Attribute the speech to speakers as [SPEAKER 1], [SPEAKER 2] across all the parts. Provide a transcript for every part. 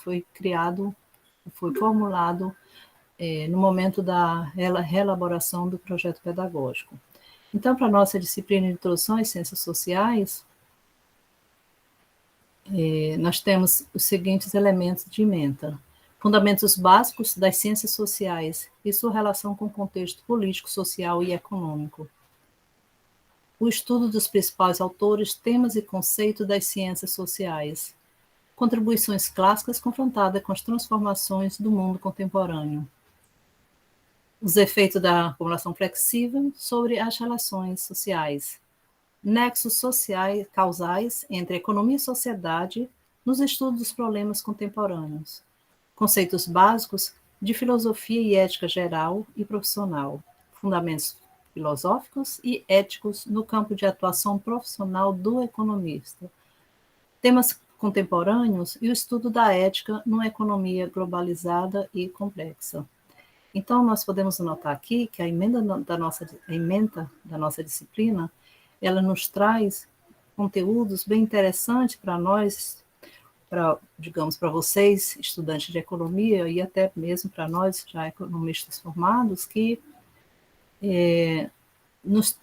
[SPEAKER 1] foi criado, foi formulado no momento da reelaboração do projeto pedagógico. Então, para a nossa disciplina de Introdução às Ciências Sociais, nós temos os seguintes elementos de ementa: fundamentos básicos das ciências sociais e sua relação com o contexto político, social e econômico. O estudo dos principais autores, temas e conceitos das ciências sociais. Contribuições clássicas confrontadas com as transformações do mundo contemporâneo. Os efeitos da acumulação flexível sobre as relações sociais. Nexos sociais causais entre economia e sociedade nos estudos dos problemas contemporâneos. Conceitos básicos de filosofia e ética geral e profissional. Fundamentos filosóficos e éticos no campo de atuação profissional do economista. Temas contemporâneos e o estudo da ética numa economia globalizada e complexa. Então, nós podemos notar aqui que a emenda da nossa disciplina, ela nos traz conteúdos bem interessantes para nós, digamos, para vocês, estudantes de economia, e até mesmo para nós, já economistas formados, que nos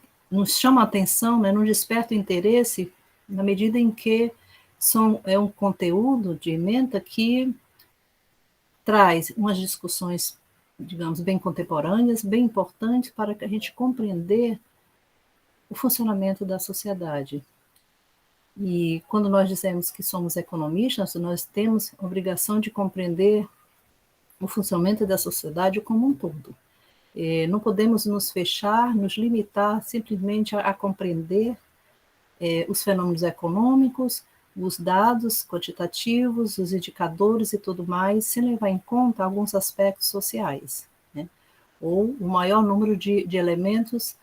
[SPEAKER 1] chama a atenção, né, nos desperta o interesse, na medida em que é um conteúdo de ementa que traz umas discussões, digamos, bem contemporâneas, bem importantes para que a gente compreender o funcionamento da sociedade. E quando nós dizemos que somos economistas, nós temos a obrigação de compreender o funcionamento da sociedade como um todo. Não podemos nos fechar, nos limitar simplesmente a compreender os fenômenos econômicos, os dados quantitativos, os indicadores e tudo mais, sem levar em conta alguns aspectos sociais, né? Ou o maior número de elementos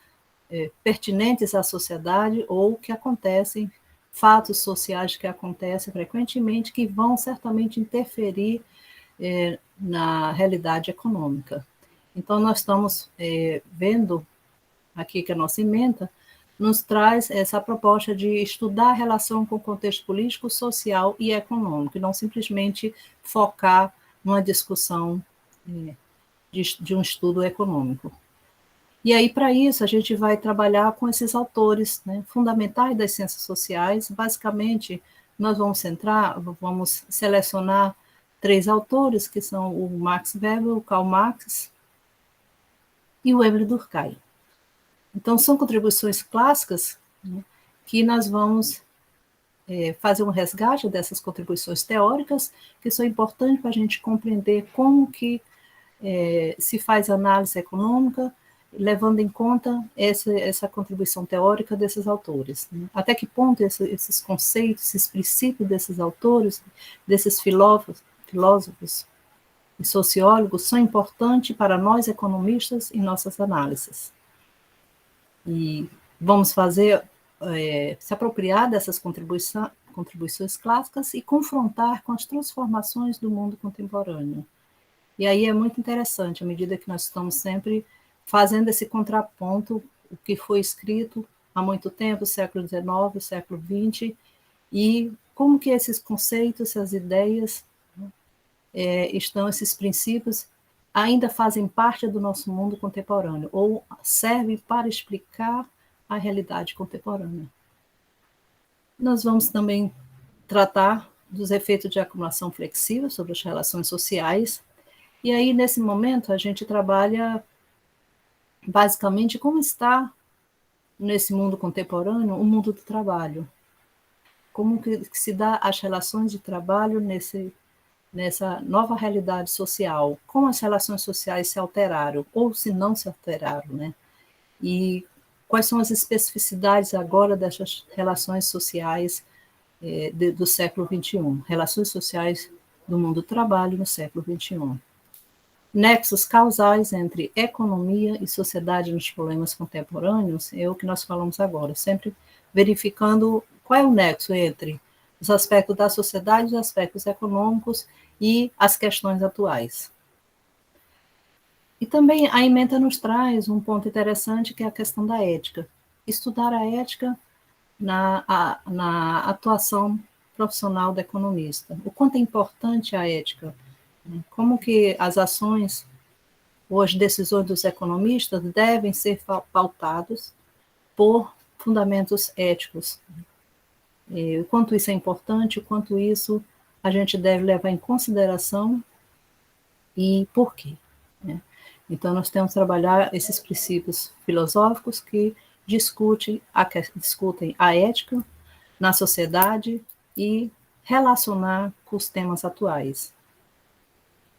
[SPEAKER 1] pertinentes à sociedade ou que acontecem, fatos sociais que acontecem frequentemente, que vão certamente interferir na realidade econômica. Então, nós estamos vendo aqui que a nossa ementa nos traz essa proposta de estudar a relação com o contexto político, social e econômico, e não simplesmente focar numa discussão de um estudo econômico. E aí, para isso, a gente vai trabalhar com esses autores, né, fundamentais das ciências sociais. Basicamente, nós vamos selecionar 3 autores, que são o Max Weber, o Karl Marx e o Emile Durkheim. Então, são contribuições clássicas, né, que nós vamos fazer um resgate dessas contribuições teóricas, que são importantes para a gente compreender como que se faz análise econômica, levando em conta essa contribuição teórica desses autores, né? Até que ponto esses conceitos, esses princípios desses autores, desses filósofos e sociólogos são importantes para nós economistas em nossas análises. E vamos se apropriar dessas contribuições clássicas e confrontar com as transformações do mundo contemporâneo. E aí é muito interessante, à medida que nós estamos sempre fazendo esse contraponto, o que foi escrito há muito tempo, século XIX, século XX, e como que esses conceitos, essas ideias, esses princípios, ainda fazem parte do nosso mundo contemporâneo, ou servem para explicar a realidade contemporânea. Nós vamos também tratar dos efeitos de acumulação flexível sobre as relações sociais, e aí, nesse momento, a gente trabalha basicamente como está, nesse mundo contemporâneo, o mundo do trabalho. Como que se dá as relações de trabalho nessa nova realidade social. Como as relações sociais se alteraram, ou se não se alteraram, né? E quais são as especificidades agora dessas relações sociais do século XXI. Relações sociais do mundo do trabalho no século XXI. Nexos causais entre economia e sociedade nos problemas contemporâneos é o que nós falamos agora, sempre verificando qual é o nexo entre os aspectos da sociedade, os aspectos econômicos e as questões atuais. E também a ementa nos traz um ponto interessante, que é a questão da ética. Estudar a ética na atuação profissional do economista. O quanto é importante a ética, né? Como que as ações ou as decisões dos economistas devem ser pautados por fundamentos éticos. O quanto isso é importante, o quanto isso a gente deve levar em consideração e por quê, né? Então, nós temos que trabalhar esses princípios filosóficos que discutem a ética na sociedade e relacionar com os temas atuais.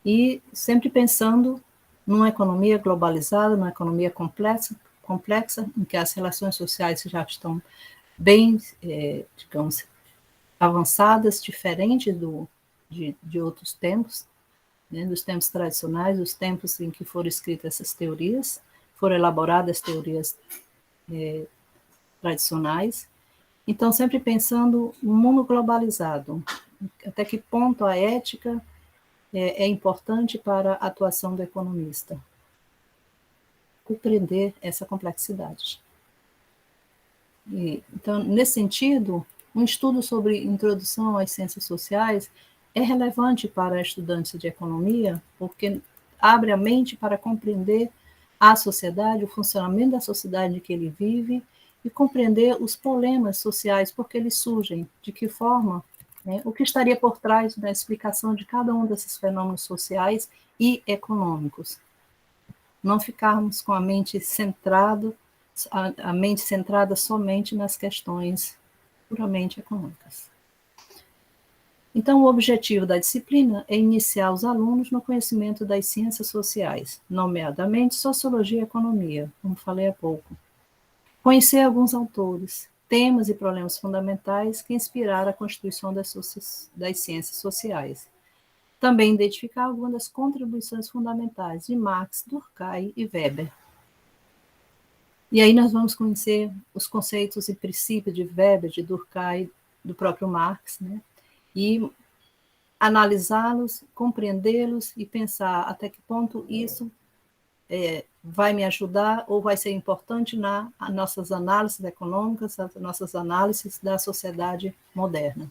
[SPEAKER 1] E sempre pensando numa economia globalizada, numa economia complexa em que as relações sociais já estão bem, digamos, avançadas, diferentes de outros tempos, né, dos tempos tradicionais, dos tempos em que foram escritas essas teorias, foram elaboradas teorias tradicionais. Então, sempre pensando no mundo globalizado, até que ponto a ética é importante para a atuação do economista. Compreender essa complexidade. Então, nesse sentido, um estudo sobre introdução às ciências sociais é relevante para estudantes de economia, porque abre a mente para compreender a sociedade, o funcionamento da sociedade em que ele vive, e compreender os problemas sociais, porque eles surgem, de que forma, né, o que estaria por trás da explicação de cada um desses fenômenos sociais e econômicos. Não ficarmos com a mente centrada somente nas questões puramente econômicas. Então, o objetivo da disciplina é iniciar os alunos no conhecimento das ciências sociais, nomeadamente sociologia e economia, como falei há pouco. Conhecer alguns autores, temas e problemas fundamentais que inspiraram a constituição das ciências sociais. Também identificar algumas das contribuições fundamentais de Marx, Durkheim e Weber. E aí nós vamos conhecer os conceitos e princípios de Weber, de Durkheim, do próprio Marx, né? E analisá-los, compreendê-los e pensar até que ponto isso vai me ajudar ou vai ser importante nas nossas análises econômicas, nas nossas análises da sociedade moderna.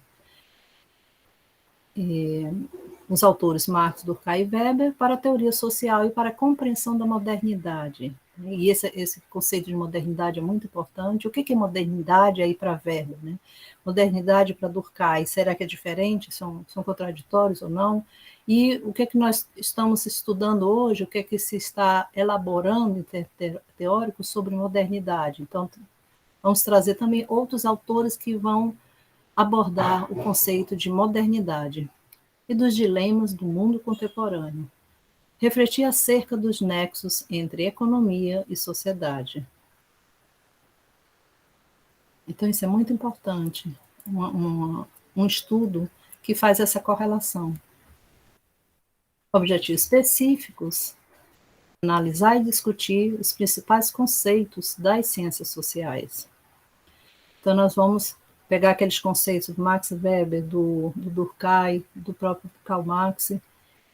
[SPEAKER 1] Os autores Marx, Durkheim e Weber para a teoria social e para a compreensão da modernidade. E esse conceito de modernidade é muito importante. O que é modernidade aí para Weber, né? Modernidade para Durkheim, será que é diferente? São contraditórios ou não? E o que nós estamos estudando hoje, o que se está elaborando em teórico sobre modernidade? Então, vamos trazer também outros autores que vão abordar o conceito de modernidade e dos dilemas do mundo contemporâneo. Refletir acerca dos nexos entre economia e sociedade. Então, isso é muito importante, um estudo que faz essa correlação. Objetivos específicos, analisar e discutir os principais conceitos das ciências sociais. Então, nós vamos pegar aqueles conceitos do Max Weber, do Durkheim, do próprio Karl Marx,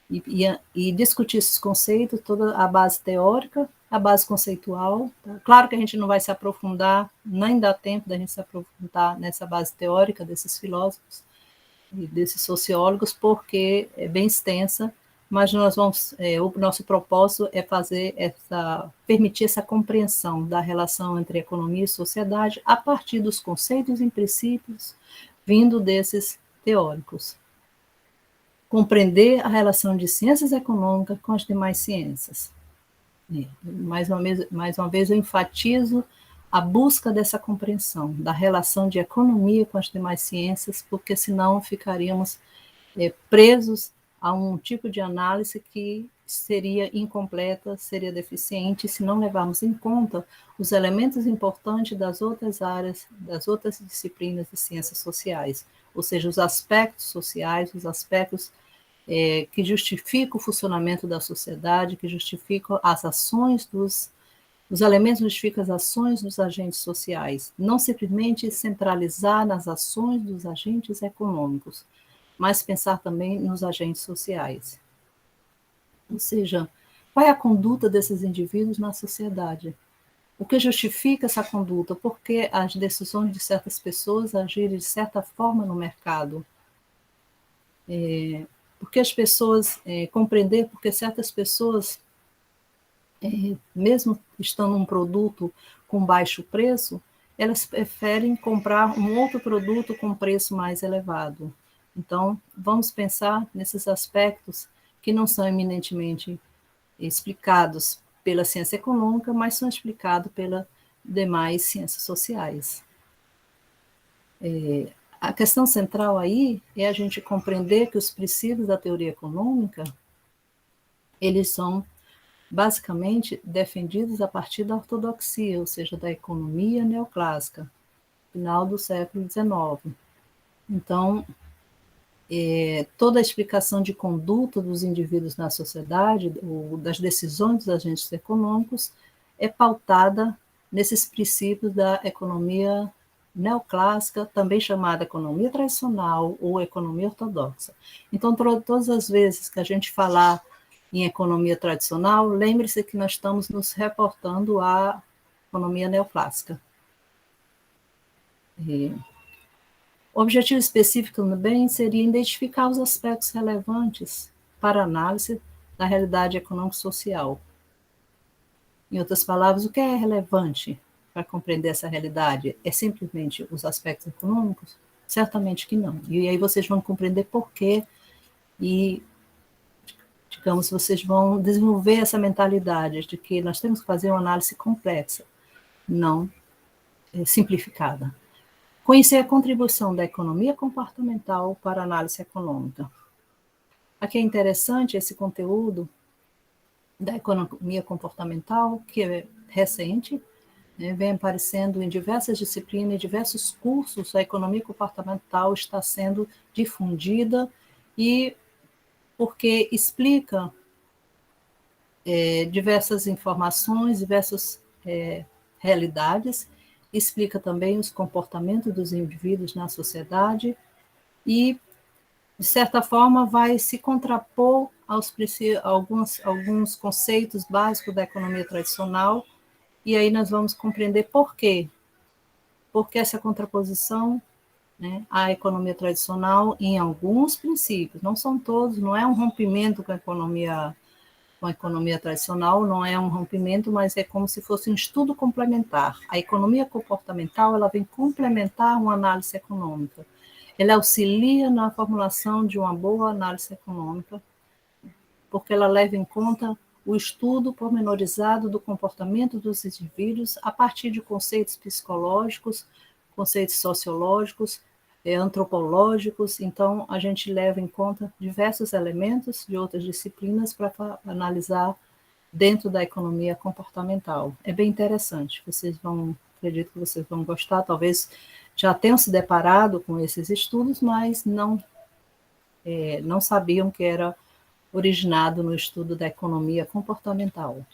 [SPEAKER 1] e discutir esses conceitos, toda a base teórica, a base conceitual. Tá? Claro que a gente não vai se aprofundar, nem dá tempo da gente se aprofundar nessa base teórica desses filósofos e desses sociólogos, porque é bem extensa, mas nós vamos, o nosso propósito é permitir essa compreensão da relação entre economia e sociedade a partir dos conceitos e princípios vindo desses teóricos. Compreender a relação de ciências econômicas com as demais ciências. Mais uma vez eu enfatizo a busca dessa compreensão da relação de economia com as demais ciências, porque senão ficaríamos presos a um tipo de análise que seria incompleta, seria deficiente, se não levarmos em conta os elementos importantes das outras áreas, das outras disciplinas de ciências sociais, ou seja, os aspectos sociais, os aspectos que justificam o funcionamento da sociedade, que justificam as ações os elementos justificam as ações dos agentes sociais, não simplesmente centralizar nas ações dos agentes econômicos, mas pensar também nos agentes sociais. Ou seja, qual é a conduta desses indivíduos na sociedade? O que justifica essa conduta? Porque as decisões de certas pessoas agirem de certa forma no mercado. Porque as pessoas compreender porque certas pessoas, mesmo estando um produto com baixo preço, elas preferem comprar um outro produto com preço mais elevado. Então, vamos pensar nesses aspectos que não são eminentemente explicados pela ciência econômica, mas são explicados pelas demais ciências sociais. A questão central aí é a gente compreender que os princípios da teoria econômica, eles são basicamente defendidos a partir da ortodoxia, ou seja, da economia neoclássica, final do século XIX. Então, toda a explicação de conduta dos indivíduos na sociedade, ou das decisões dos agentes econômicos, é pautada nesses princípios da economia neoclássica, também chamada economia tradicional ou economia ortodoxa. Então, todas as vezes que a gente falar em economia tradicional, lembre-se que nós estamos nos reportando à economia neoclássica. O objetivo específico também seria identificar os aspectos relevantes para a análise da realidade econômico-social. Em outras palavras, o que é relevante para compreender essa realidade? É simplesmente os aspectos econômicos? Certamente que não. E aí vocês vão compreender por quê e, digamos, vocês vão desenvolver essa mentalidade de que nós temos que fazer uma análise complexa, não simplificada. Conhecer a contribuição da economia comportamental para a análise econômica. Aqui é interessante esse conteúdo da economia comportamental, que é recente, vem aparecendo em diversas disciplinas, em diversos cursos, a economia comportamental está sendo difundida, e porque explica diversas informações, diversas realidades, explica também os comportamentos dos indivíduos na sociedade e, de certa forma, vai se contrapor aos alguns conceitos básicos da economia tradicional, e aí nós vamos compreender por quê. Porque essa contraposição, à economia tradicional em alguns princípios, não são todos, não é um rompimento com a economia tradicional, não é um rompimento, mas é como se fosse um estudo complementar. A economia comportamental, ela vem complementar uma análise econômica. Ela auxilia na formulação de uma boa análise econômica, porque ela leva em conta o estudo pormenorizado do comportamento dos indivíduos a partir de conceitos psicológicos, conceitos sociológicos, antropológicos. Então, a gente leva em conta diversos elementos de outras disciplinas para analisar dentro da economia comportamental. É bem interessante, acredito que vocês vão gostar, talvez já tenham se deparado com esses estudos, mas não sabiam que era originado no estudo da economia comportamental.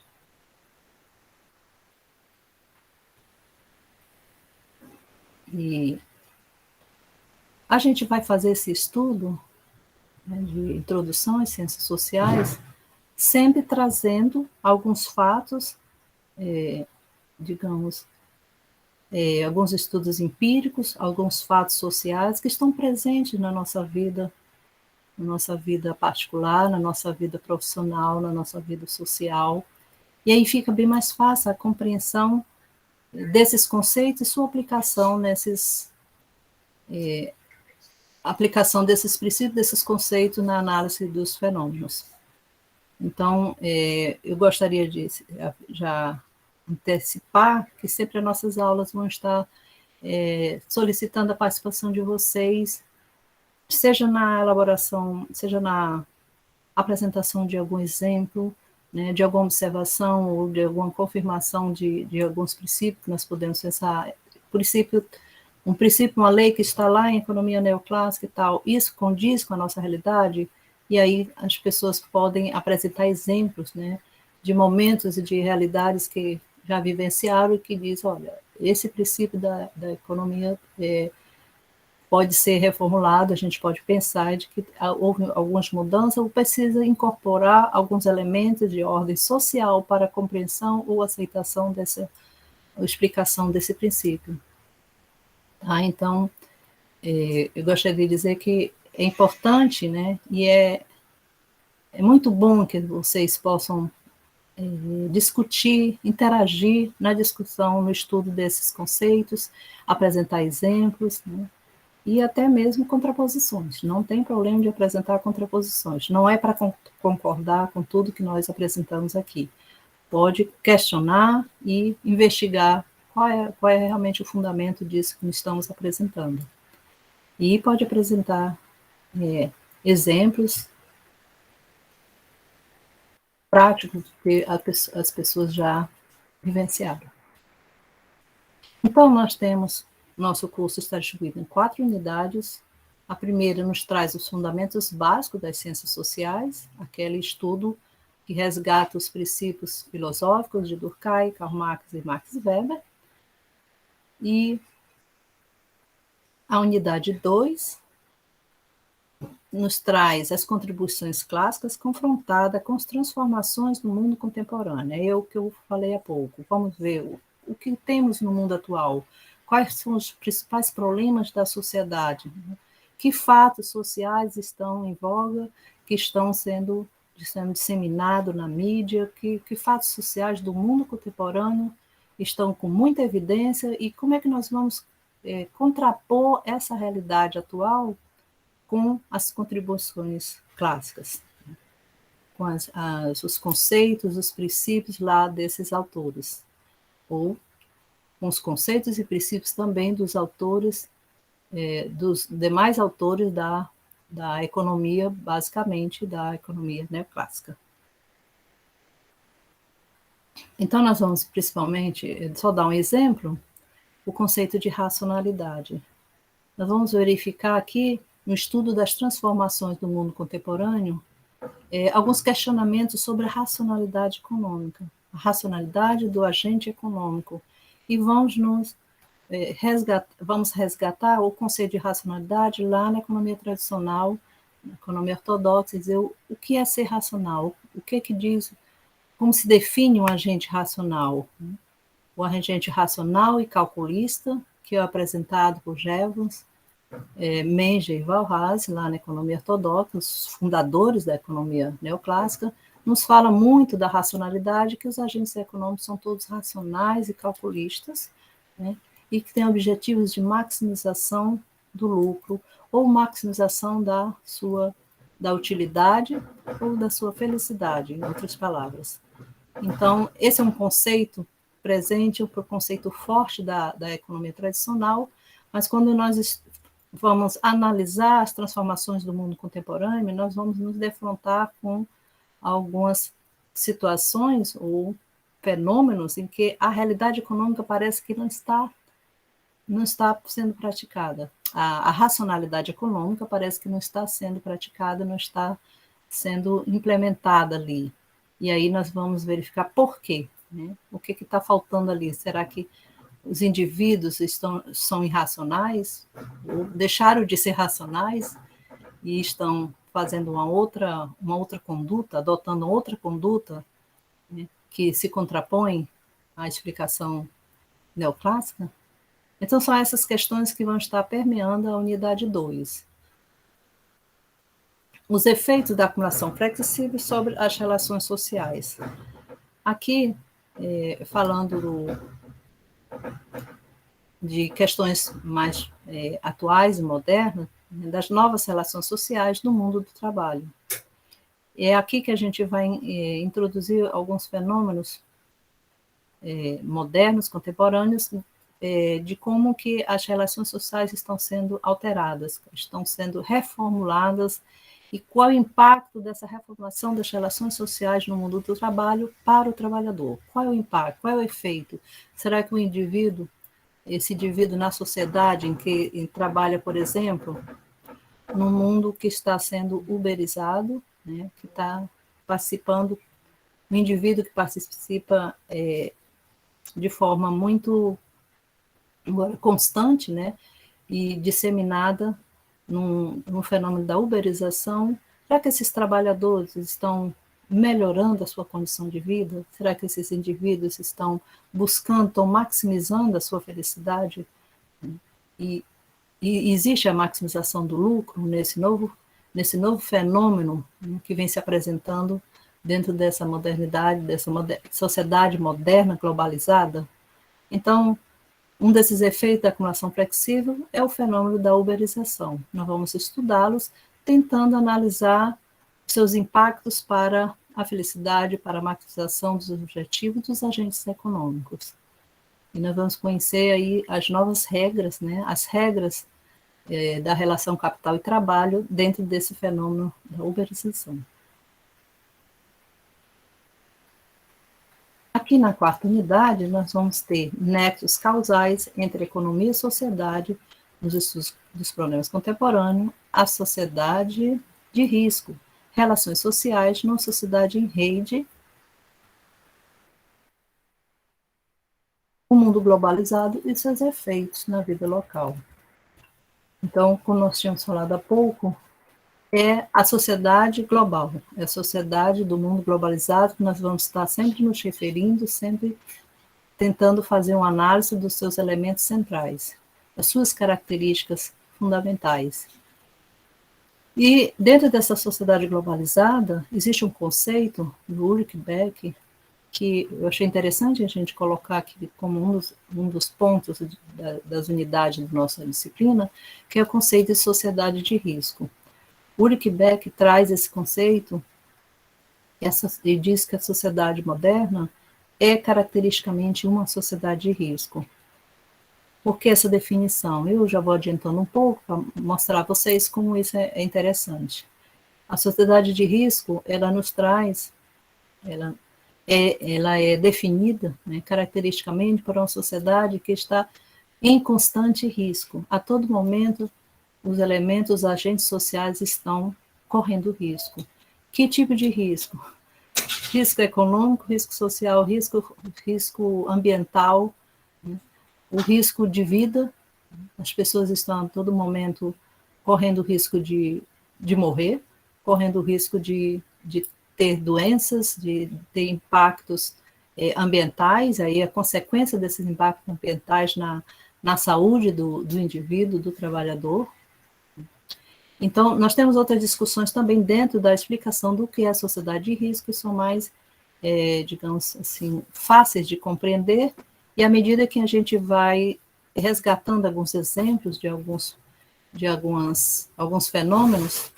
[SPEAKER 1] E a gente vai fazer esse estudo de introdução às ciências sociais, sempre trazendo alguns fatos, digamos, alguns estudos empíricos, alguns fatos sociais que estão presentes na nossa vida particular, na nossa vida profissional, na nossa vida social. E aí fica bem mais fácil a compreensão desses conceitos e sua aplicação aplicação desses princípios, desses conceitos na análise dos fenômenos. Então, eu gostaria de já antecipar que sempre as nossas aulas vão estar solicitando a participação de vocês, seja na elaboração, seja na apresentação de algum exemplo, de alguma observação ou de alguma confirmação de alguns princípios que nós podemos pensar. Um princípio, uma lei que está lá em economia neoclássica e tal, isso condiz com a nossa realidade, e aí as pessoas podem apresentar exemplos, de momentos e de realidades que já vivenciaram e que diz, olha, esse princípio da economia pode ser reformulado, a gente pode pensar de que houve algumas mudanças ou precisa incorporar alguns elementos de ordem social para a compreensão ou aceitação a explicação desse princípio. Tá? Então, eu gostaria de dizer que é importante, né, e é muito bom que vocês possam discutir, interagir na discussão, no estudo desses conceitos, apresentar exemplos, né, e até mesmo contraposições. Não tem problema de apresentar contraposições. Não é para concordar com tudo que nós apresentamos aqui. Pode questionar e investigar qual é realmente o fundamento disso que estamos apresentando. E pode apresentar exemplos práticos que as pessoas já vivenciaram. Então, nós temos, nosso curso está distribuído em 4 unidades. A primeira nos traz os fundamentos básicos das ciências sociais, aquele estudo que resgata os princípios filosóficos de Durkheim, Karl Marx e Max Weber. E a unidade 2 nos traz as contribuições clássicas confrontada com as transformações do mundo contemporâneo. É o que eu falei há pouco. Vamos ver o que temos no mundo atual, quais são os principais problemas da sociedade, que fatos sociais estão em voga, que estão sendo disseminados na mídia, que fatos sociais do mundo contemporâneo estão com muita evidência e como é que nós vamos contrapor essa realidade atual com as contribuições clássicas, com os conceitos, os princípios lá desses autores, ou com os conceitos e princípios também dos autores, dos demais autores da economia, basicamente da economia neoclássica. Então, nós vamos principalmente, só dar um exemplo, o conceito de racionalidade. Nós vamos verificar aqui, no estudo das transformações do mundo contemporâneo, alguns questionamentos sobre a racionalidade econômica, a racionalidade do agente econômico, e vamos resgatar o conceito de racionalidade lá na economia tradicional, na economia ortodoxa, e dizer o que é ser racional, o que diz, como se define um agente racional. O agente racional e calculista, que é apresentado por Jevons, Menger e Walras, lá na economia ortodoxa, os fundadores da economia neoclássica, nos fala muito da racionalidade, que os agentes econômicos são todos racionais e calculistas, né, e que têm objetivos de maximização do lucro ou maximização da utilidade ou da sua felicidade, em outras palavras. Então, esse é um conceito presente, um conceito forte da economia tradicional, mas quando nós vamos analisar as transformações do mundo contemporâneo, nós vamos nos defrontar com algumas situações ou fenômenos em que a realidade econômica parece que não está sendo praticada. A racionalidade econômica parece que não está sendo praticada, não está sendo implementada ali. E aí nós vamos verificar por quê, né? O que está faltando ali? Será que os indivíduos são irracionais, ou deixaram de ser racionais e estão fazendo uma outra conduta, adotando outra conduta, né, que se contrapõe à explicação neoclássica? Então, são essas questões que vão estar permeando a unidade 2. Os efeitos da acumulação flexível sobre as relações sociais. Aqui, falando de questões mais atuais e modernas, né, das novas relações sociais no mundo do trabalho. É aqui que a gente vai introduzir alguns fenômenos modernos, contemporâneos, de como que as relações sociais estão sendo alteradas, estão sendo reformuladas, e qual o impacto dessa reformulação das relações sociais no mundo do trabalho para o trabalhador. Qual é o impacto, qual é o efeito? Será que esse indivíduo na sociedade em que trabalha, por exemplo, num mundo que está sendo uberizado, né, que está participando, um indivíduo que participa de forma muito constante, né, e disseminada no fenômeno da uberização, já que esses trabalhadores estão melhorando a sua condição de vida? Será que esses indivíduos estão buscando, estão maximizando a sua felicidade? E existe a maximização do lucro nesse novo fenômeno, né, que vem se apresentando dentro dessa modernidade, dessa sociedade moderna globalizada? Então, um desses efeitos da acumulação flexível é o fenômeno da uberização. Nós vamos estudá-los, tentando analisar seus impactos para a felicidade, para a maximização dos objetivos dos agentes econômicos. E nós vamos conhecer aí as novas regras, né, as regras da relação capital e trabalho dentro desse fenômeno da uberização. Aqui na quarta unidade, nós vamos ter nexos causais entre economia e sociedade nos estudos dos problemas contemporâneos, a sociedade de risco, relações sociais numa sociedade em rede, o mundo globalizado e seus efeitos na vida local. Então, como nós tínhamos falado há pouco, é a sociedade global, é a sociedade do mundo globalizado, que nós vamos estar sempre nos referindo, sempre tentando fazer uma análise dos seus elementos centrais, das suas características fundamentais. E dentro dessa sociedade globalizada, existe um conceito do Ulrich Beck, que eu achei interessante a gente colocar aqui como um dos pontos das unidades da nossa disciplina, que é o conceito de sociedade de risco. Ulrich Beck traz esse conceito e diz que a sociedade moderna é caracteristicamente uma sociedade de risco. Por que essa definição? Eu já vou adiantando um pouco para mostrar a vocês como isso é interessante. A sociedade de risco, ela nos traz, ela é definida, né, caracteristicamente por uma sociedade que está em constante risco. A todo momento, os elementos, os agentes sociais estão correndo risco. Que tipo de risco? Risco econômico, risco social, risco ambiental, né? O risco de vida. As pessoas estão a todo momento correndo risco de morrer, correndo risco de ter doenças, de ter impactos ambientais, aí a consequência desses impactos ambientais na saúde do indivíduo, do trabalhador. Então, nós temos outras discussões também dentro da explicação do que é a sociedade de risco, que são mais, digamos assim, fáceis de compreender, e à medida que a gente vai resgatando alguns exemplos de alguns fenômenos,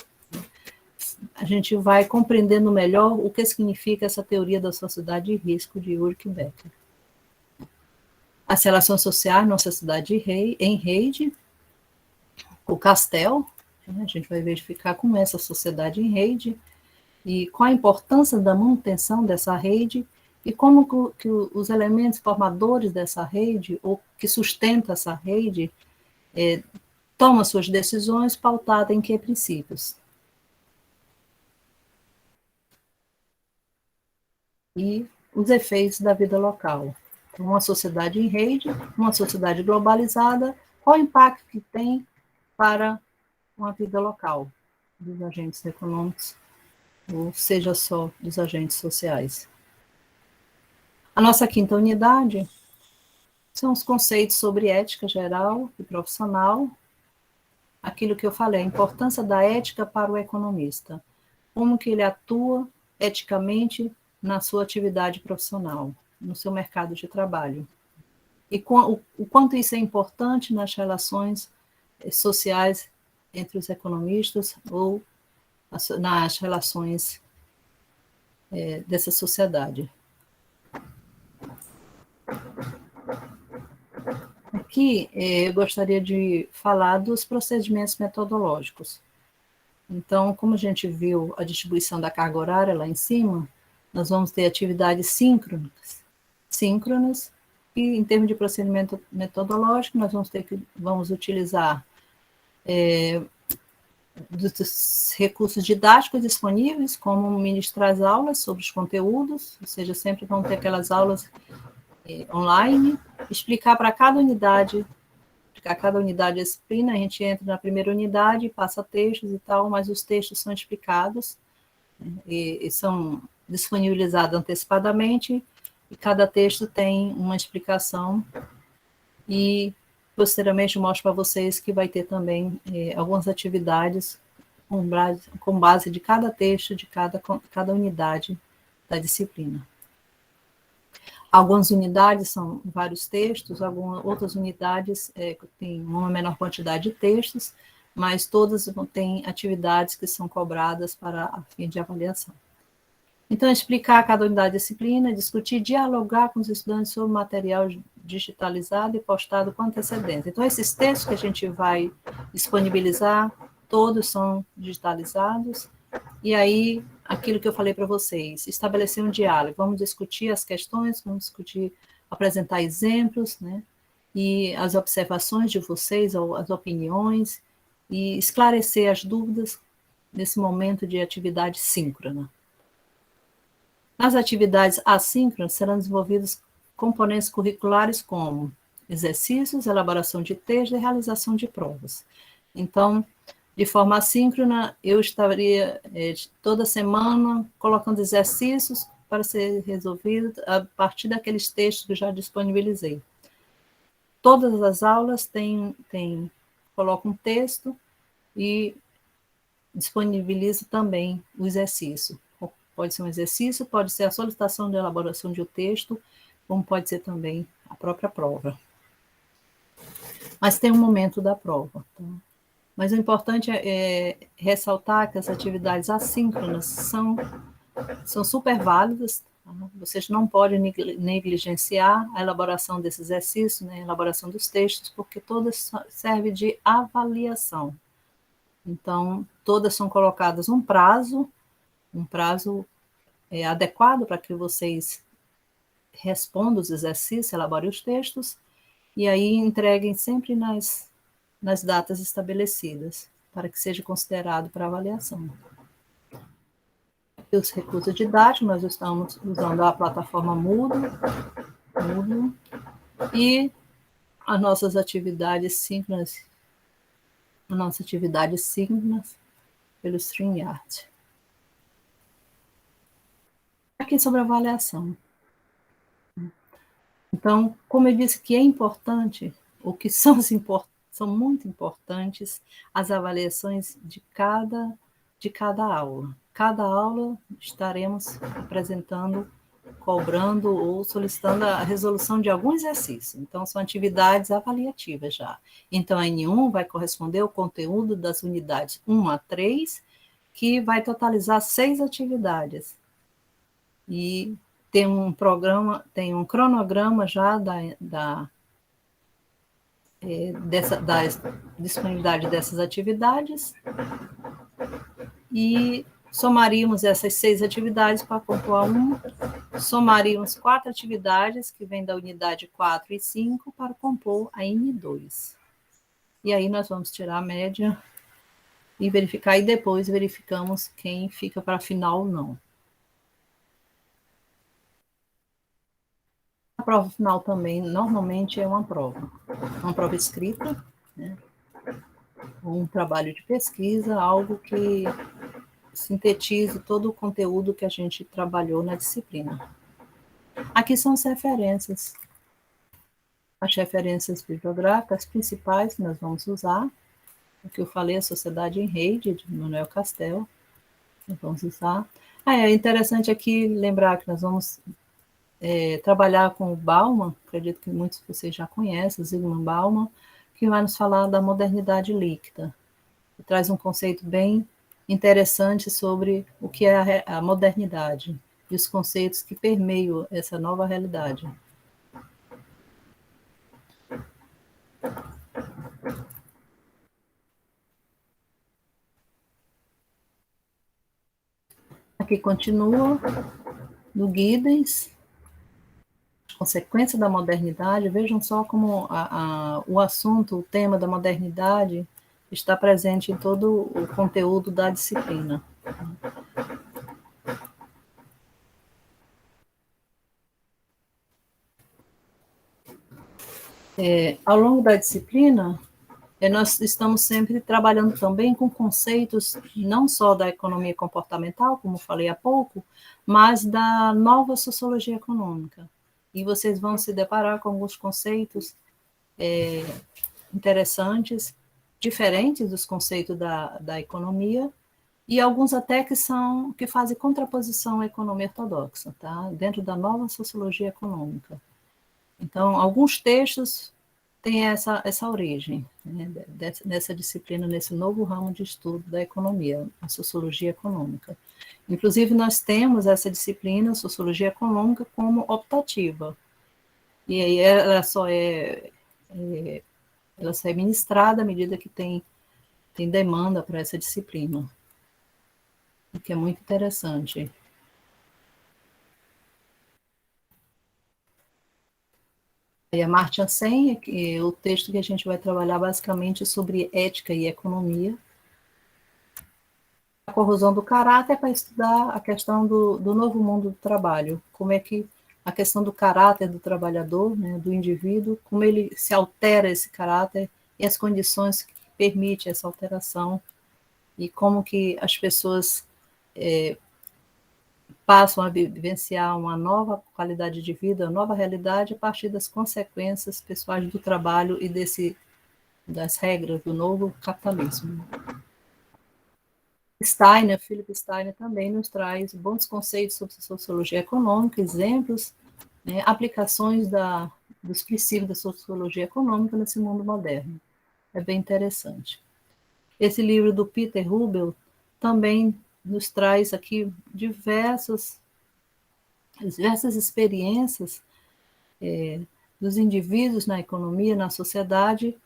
[SPEAKER 1] a gente vai compreendendo melhor o que significa essa teoria da sociedade de risco de Ulrich Beck. As relações sociais numa sociedade em rede, o Castel, a gente vai verificar como é essa sociedade em rede e qual a importância da manutenção dessa rede e como que os elementos formadores dessa rede, ou que sustenta essa rede, tomam suas decisões pautadas em que princípios? E os efeitos da vida local. Então, uma sociedade em rede, uma sociedade globalizada, qual o impacto que tem para uma vida local dos agentes econômicos, ou seja só dos agentes sociais. A nossa quinta unidade são os conceitos sobre ética geral e profissional, aquilo que eu falei, a importância da ética para o economista, como que ele atua eticamente na sua atividade profissional, no seu mercado de trabalho. E o quanto isso é importante nas relações sociais entre os economistas ou nas relações dessa sociedade. Aqui eu gostaria de falar dos procedimentos metodológicos. Então, como a gente viu a distribuição da carga horária lá em cima, nós vamos ter atividades síncronas, e em termos de procedimento metodológico, nós vamos utilizar dos recursos didáticos disponíveis, como ministrar as aulas sobre os conteúdos, ou seja, sempre vão ter aquelas aulas online, explicar para cada unidade da disciplina. A gente entra na primeira unidade, passa textos e tal, mas os textos são explicados, e são disponibilizado antecipadamente, e cada texto tem uma explicação, e posteriormente mostro para vocês que vai ter também algumas atividades com base de cada texto, de cada unidade da disciplina. Algumas unidades são vários textos, outras unidades têm uma menor quantidade de textos, mas todas têm atividades que são cobradas para a fim de avaliação. Então, explicar cada unidade da disciplina, discutir, dialogar com os estudantes sobre o material digitalizado e postado com antecedência. Então, esses textos que a gente vai disponibilizar, todos são digitalizados, e aí, aquilo que eu falei para vocês, estabelecer um diálogo, vamos discutir as questões, vamos discutir, apresentar exemplos, né, e as observações de vocês, ou as opiniões, e esclarecer as dúvidas nesse momento de atividade síncrona. Nas atividades assíncronas serão desenvolvidos componentes curriculares como exercícios, elaboração de texto e realização de provas. Então, de forma assíncrona, eu estaria toda semana colocando exercícios para ser resolvido a partir daqueles textos que eu já disponibilizei. Todas as aulas colocam um texto e disponibilizo também o exercício. Pode ser um exercício, pode ser a solicitação de elaboração de um texto, como pode ser também a própria prova. Mas tem um momento da prova. Tá? Mas o importante é ressaltar que as atividades assíncronas são super válidas. Tá? Vocês não podem negligenciar a elaboração desses exercícios, né, a elaboração dos textos, porque todas servem de avaliação. Então, todas são colocadas um prazo adequado para que vocês respondam os exercícios, elaborem os textos, e aí entreguem sempre nas datas estabelecidas, para que seja considerado para avaliação. E os recursos didáticos, nós estamos usando a plataforma Moodle e as nossas atividades síncronas, pelo StreamYard. Aqui sobre avaliação. Então, como eu disse que é importante, o que são muito importantes as avaliações de cada aula. Cada aula estaremos apresentando, cobrando ou solicitando a resolução de algum exercício. Então, são atividades avaliativas já. Então, a N1 vai corresponder ao conteúdo das unidades 1 a 3, que vai totalizar 6 atividades. E tem um cronograma já da disponibilidade dessas atividades, e somaríamos essas 6 atividades para compor a 1, somaríamos 4 atividades que vêm da unidade 4 e 5 para compor a N2. E aí nós vamos tirar a média e verificar, e depois verificamos quem fica para a final ou não. A prova final também, normalmente, é uma prova escrita, né? Um trabalho de pesquisa, algo que sintetize todo o conteúdo que a gente trabalhou na disciplina. Aqui são as referências bibliográficas principais que nós vamos usar. O que eu falei, a Sociedade em Rede, de Manuel Castel, nós vamos usar. É interessante aqui lembrar que nós vamos trabalhar com o Bauman, acredito que muitos de vocês já conhecem, o Zygmunt Bauman, que vai nos falar da modernidade líquida. Ele traz um conceito bem interessante sobre o que é a modernidade e os conceitos que permeiam essa nova realidade. Aqui continua, do Giddens, consequência da modernidade. Vejam só como o assunto, o tema da modernidade está presente em todo o conteúdo da disciplina. Ao longo da disciplina, nós estamos sempre trabalhando também com conceitos não só da economia comportamental, como falei há pouco, mas da nova sociologia econômica. E vocês vão se deparar com alguns conceitos interessantes, diferentes dos conceitos da economia, e alguns até que fazem contraposição à economia ortodoxa, tá? Dentro da nova sociologia econômica. Então, alguns textos têm essa origem, né, dessa disciplina, nesse novo ramo de estudo da economia, a sociologia econômica. Inclusive, nós temos essa disciplina, sociologia econômica, como optativa. E aí ela só é ministrada à medida que tem demanda para essa disciplina, o que é muito interessante. E a Amartya Sen, o texto que a gente vai trabalhar basicamente sobre ética e economia. A corrosão do caráter é para estudar a questão do novo mundo do trabalho, como é que a questão do caráter do trabalhador, né, do indivíduo, como ele se altera esse caráter e as condições que permitem essa alteração, e como que as pessoas passam a vivenciar uma nova qualidade de vida, uma nova realidade a partir das consequências pessoais do trabalho e das regras do novo capitalismo. Steiner, Philip Steiner, também nos traz bons conceitos sobre sociologia econômica, exemplos, né, aplicações dos princípios da sociologia econômica nesse mundo moderno. É bem interessante. Esse livro do Peter Rubel também nos traz aqui diversas experiências dos indivíduos na economia, na sociedade,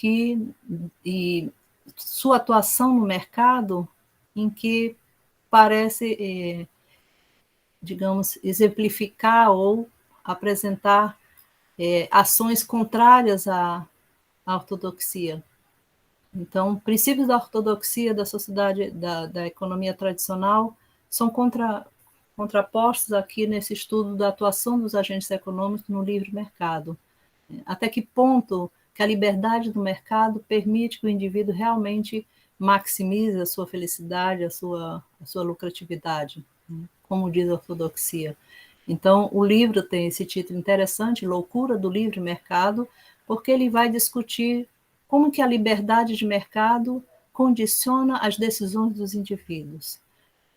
[SPEAKER 1] e sua atuação no mercado, em que parece, digamos, exemplificar ou apresentar ações contrárias à ortodoxia. Então, princípios da ortodoxia da sociedade, da economia tradicional, são contrapostos aqui nesse estudo da atuação dos agentes econômicos no livre mercado. Até que ponto que a liberdade do mercado permite que o indivíduo realmente maximize a sua felicidade, a sua lucratividade, como diz a ortodoxia. Então, o livro tem esse título interessante, Loucura do Livre Mercado, porque ele vai discutir como que a liberdade de mercado condiciona as decisões dos indivíduos.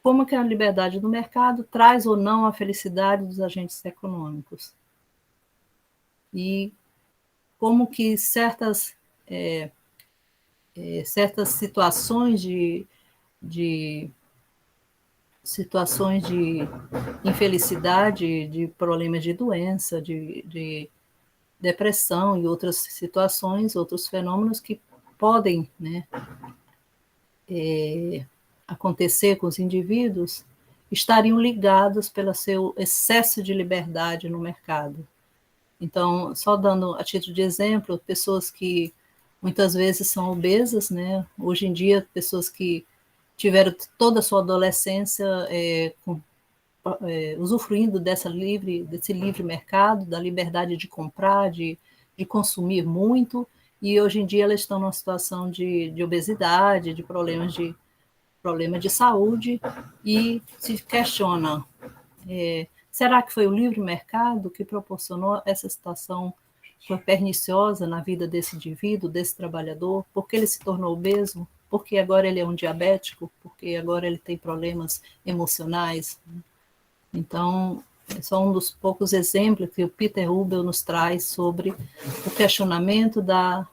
[SPEAKER 1] Como que a liberdade do mercado traz ou não a felicidade dos agentes econômicos. E como que certas situações de infelicidade, de problemas de doença, de depressão e outras situações, outros fenômenos que podem, né, acontecer com os indivíduos, estariam ligados pelo seu excesso de liberdade no mercado. Então, só dando a título de exemplo, pessoas que muitas vezes são obesas, né? Hoje em dia, pessoas que tiveram toda a sua adolescência usufruindo desse livre mercado, da liberdade de comprar, de consumir muito, e hoje em dia elas estão numa situação de obesidade, de problema de saúde, e se questiona, será que foi o livre mercado que proporcionou essa situação perniciosa na vida desse indivíduo, desse trabalhador? Por que ele se tornou obeso? Porque agora ele é um diabético? Porque agora ele tem problemas emocionais? Então, é só um dos poucos exemplos que o Peter Rubel nos traz sobre o questionamento da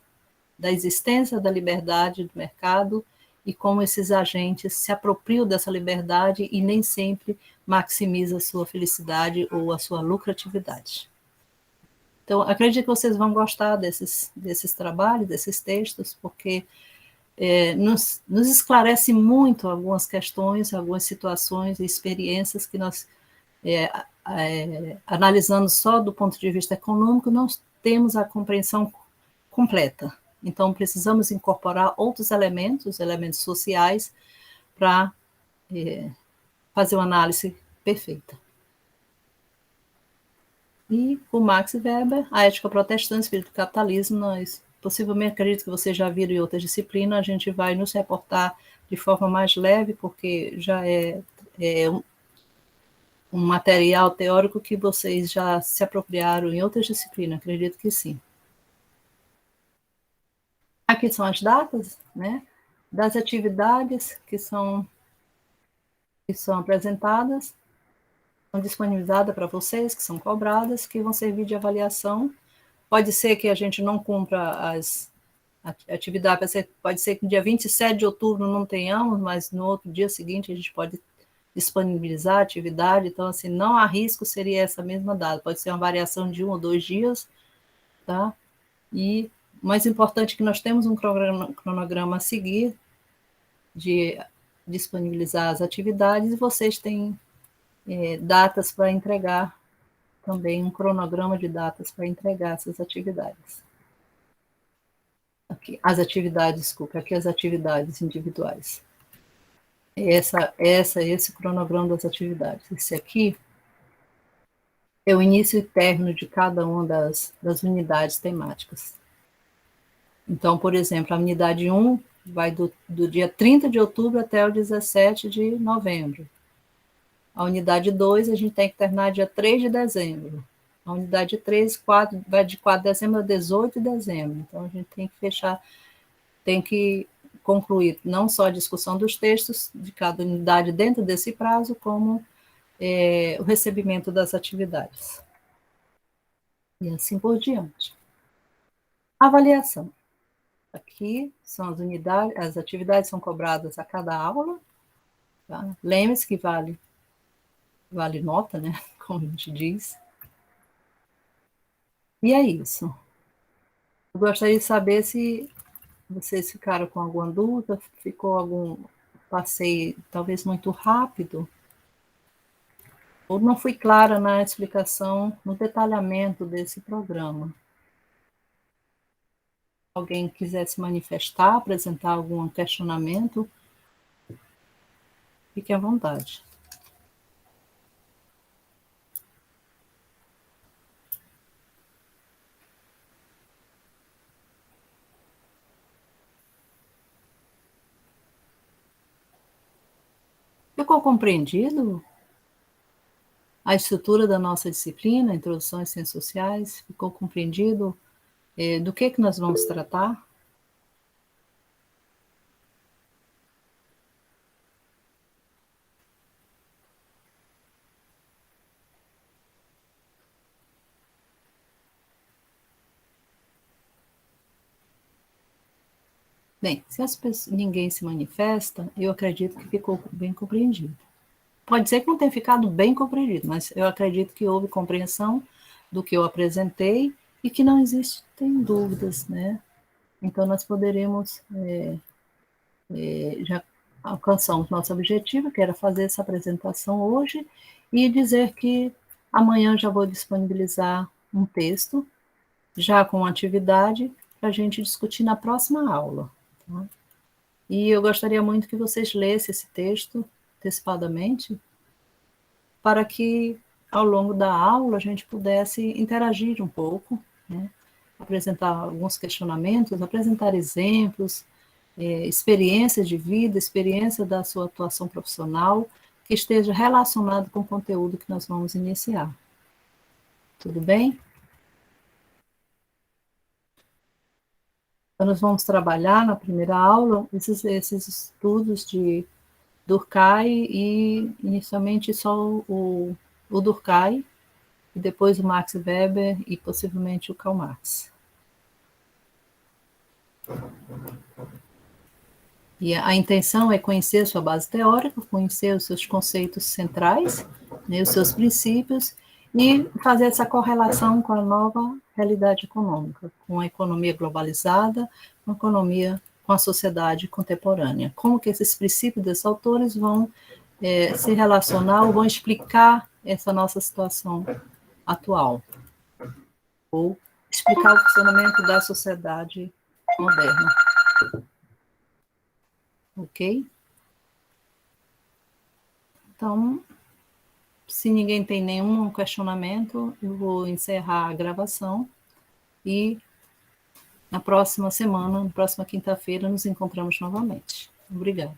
[SPEAKER 1] existência da liberdade do mercado e como esses agentes se apropriam dessa liberdade e nem sempre maximiza a sua felicidade ou a sua lucratividade. Então, acredito que vocês vão gostar desses trabalhos, desses textos, porque nos esclarece muito algumas questões, algumas situações e experiências que nós, analisando só do ponto de vista econômico, não temos a compreensão completa. Então, precisamos incorporar outros elementos sociais, para fazer uma análise perfeita. E o Max Weber, a ética protestante, espírito do capitalismo, nós possivelmente, acredito que vocês já viram em outras disciplinas, a gente vai nos reportar de forma mais leve, porque já é um material teórico que vocês já se apropriaram em outras disciplinas, acredito que sim. Aqui são as datas, né, das atividades que são apresentadas, são disponibilizadas para vocês, que são cobradas, que vão servir de avaliação. Pode ser que a gente não cumpra as atividades, pode ser que no dia 27 de outubro não tenhamos, mas no outro dia seguinte a gente pode disponibilizar a atividade, então, assim, não há risco, seria essa mesma data, pode ser uma variação de 1 ou 2 dias, tá? E o mais importante é que nós temos um cronograma a seguir, de disponibilizar as atividades, e vocês têm datas para entregar, também um cronograma de datas para entregar essas atividades. Aqui, desculpa, aqui as atividades individuais. Esse cronograma das atividades. Esse aqui é o início e término de cada uma das unidades temáticas. Então, por exemplo, a unidade 1 vai do dia 30 de outubro até o 17 de novembro. A unidade 2, a gente tem que terminar dia 3 de dezembro. A unidade 3, vai de 4 de dezembro a 18 de dezembro. Então, a gente tem que fechar, tem que concluir não só a discussão dos textos de cada unidade dentro desse prazo, como o recebimento das atividades. E assim por diante. Avaliação. Aqui são as unidades, as atividades são cobradas a cada aula. Tá? Lembre-se que vale nota, né? Como a gente diz. E é isso. Eu gostaria de saber se vocês ficaram com alguma dúvida, ficou algum passeio talvez muito rápido, ou não fui clara na explicação, no detalhamento desse programa. Alguém quiser se manifestar, apresentar algum questionamento, fique à vontade. Ficou compreendido a estrutura da nossa disciplina, Introdução às Ciências Sociais? Ficou compreendido do que nós vamos tratar? Bem, se ninguém se manifesta, eu acredito que ficou bem compreendido. Pode ser que não tenha ficado bem compreendido, mas eu acredito que houve compreensão do que eu apresentei e que não existem dúvidas, né? Então, nós poderemos, já alcançamos nosso objetivo, que era fazer essa apresentação hoje, e dizer que amanhã já vou disponibilizar um texto, já com atividade, para a gente discutir na próxima aula. Tá? E eu gostaria muito que vocês lessem esse texto antecipadamente, para que, ao longo da aula, a gente pudesse interagir um pouco, né? Apresentar alguns questionamentos, apresentar exemplos, experiências de vida, experiência da sua atuação profissional, que esteja relacionado com o conteúdo que nós vamos iniciar. Tudo bem? Então, nós vamos trabalhar na primeira aula esses estudos de Durkheim e, inicialmente, só o Durkheim, e depois o Max Weber e possivelmente o Karl Marx. E a intenção é conhecer a sua base teórica, conhecer os seus conceitos centrais, né, os seus princípios, e fazer essa correlação com a nova realidade econômica, com a economia globalizada, com a economia, com a sociedade contemporânea. Como que esses princípios desses autores vão se relacionar ou vão explicar essa nossa situação atual, ou explicar o funcionamento da sociedade moderna. Ok? Então, se ninguém tem nenhum questionamento, eu vou encerrar a gravação e na próxima semana, na próxima quinta-feira, nos encontramos novamente. Obrigada.